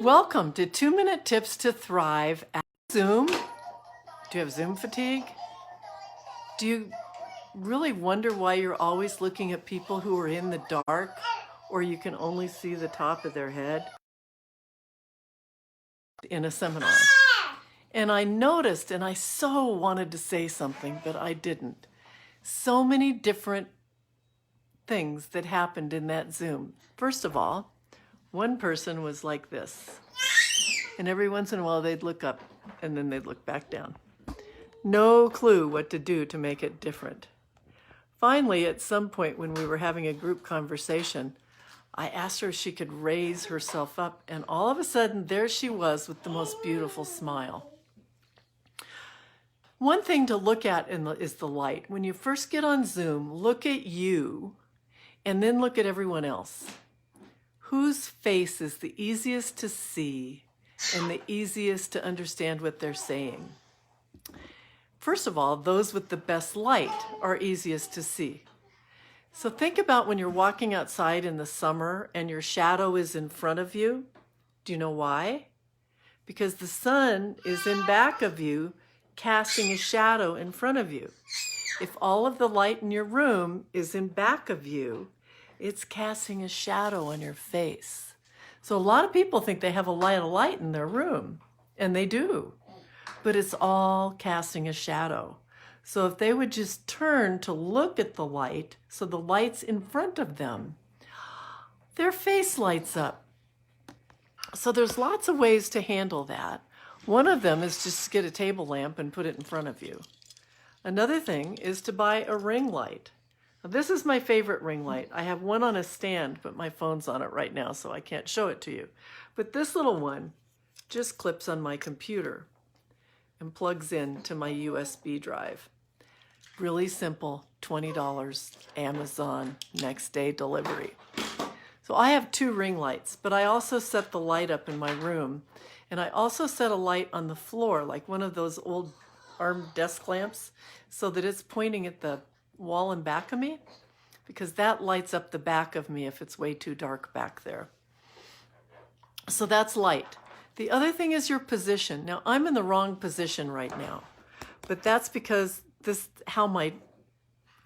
Welcome to 2-Minute Tips to Thrive at Zoom. Do you have Zoom fatigue? Do you really wonder why you're always looking at people who are in the dark, or you can only see the top of their head? In a seminar. And I noticed, and I so wanted to say something, but I didn't. So many different things that happened in that Zoom. First of all, one person was like this, and every once in a while they'd look up and then they'd look back down. No clue what to do to make it different. Finally, at some point when we were having a group conversation, I asked her if she could raise herself up, and all of a sudden there she was with the most beautiful smile. One thing to look at is the light. When you first get on Zoom, look at you and then look at everyone else. Whose face is the easiest to see and the easiest to understand what they're saying? First of all, those with the best light are easiest to see. So think about when you're walking outside in the summer and your shadow is in front of you. Do you know why? Because the sun is in back of you, casting a shadow in front of you. If all of the light in your room is in back of you, it's casting a shadow on your face. So a lot of people think they have a lot of light in their room, and they do, but it's all casting a shadow. So if they would just turn to look at the light, so the light's in front of them, their face lights up. So there's lots of ways to handle that. One of them is just get a table lamp and put it in front of you. Another thing is to buy a ring light. Now, this is my favorite ring light. I have one on a stand, but my phone's on it right now, so I can't show it to you. But this little one just clips on my computer and plugs in to my USB drive. Really simple, $20, Amazon, next day delivery. So I have 2 ring lights, but I also set the light up in my room. And I also set a light on the floor, like one of those old arm desk lamps, so that it's pointing at the wall in back of me, because that lights up the back of me if it's way too dark back there. So that's light. The other thing is your position. Now, I'm in the wrong position right now, but that's because this how my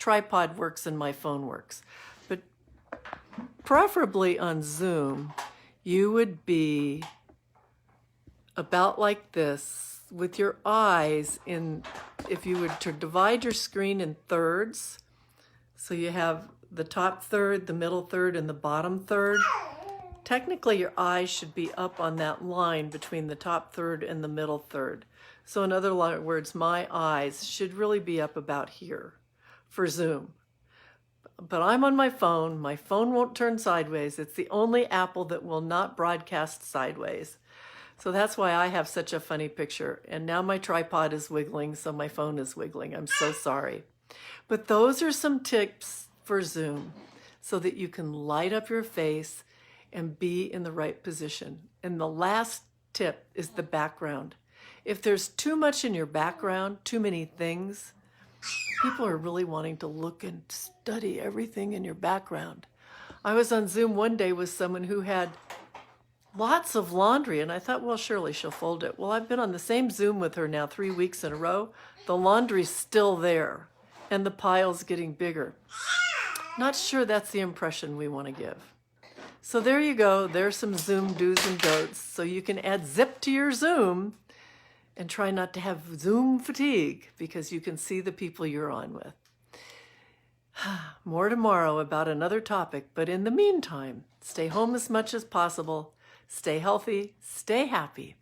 tripod works and my phone works. But preferably on Zoom, you would be about like this with your eyes in, if you were to divide your screen in thirds, so you have the top third, the middle third, and the bottom third. Technically, your eyes should be up on that line between the top third and the middle third. So in other words, my eyes should really be up about here for Zoom. But I'm on my phone. My phone won't turn sideways. It's the only Apple that will not broadcast sideways. So that's why I have such a funny picture. And now my tripod is wiggling, so my phone is wiggling. I'm so sorry. But those are some tips for Zoom so that you can light up your face and be in the right position. And the last tip is the background. If there's too much in your background, too many things, people are really wanting to look and study everything in your background. I was on Zoom one day with someone who had lots of laundry, and I thought, well, surely she'll fold it. Well, I've been on the same Zoom with her now 3 weeks in a row. The laundry's still there, and the pile's getting bigger. Not sure that's the impression we want to give. So there you go. There's some Zoom do's and don'ts. So you can add zip to your Zoom and try not to have Zoom fatigue, because you can see the people you're on with. More tomorrow about another topic, but in the meantime, stay home as much as possible. Stay healthy, stay happy.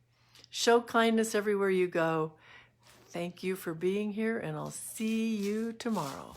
Show kindness everywhere you go. Thank you for being here, and I'll see you tomorrow.